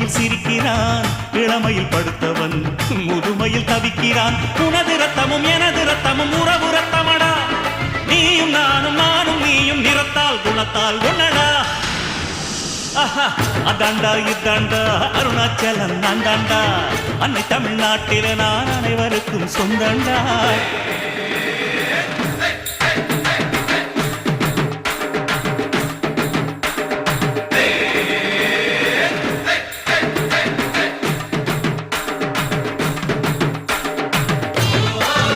முதுமையில் சிரிக்கிறான், இளமையில் படுத்தவன் முதுமையில் தவிக்கிறான். உனது ரத்தமும் எனது ரத்தமும் உறவு ரத்தமடா, நீயும் நானும் நானும் நீயும் நிறத்தால் குணத்தால் ஒன்னடா. அதாண்டா இதாண்டா அருணாச்சலம் நான் தாண்டா, அன்னை தமிழ்நாட்டில நான் அனைவருக்கும் சொந்தண்டா.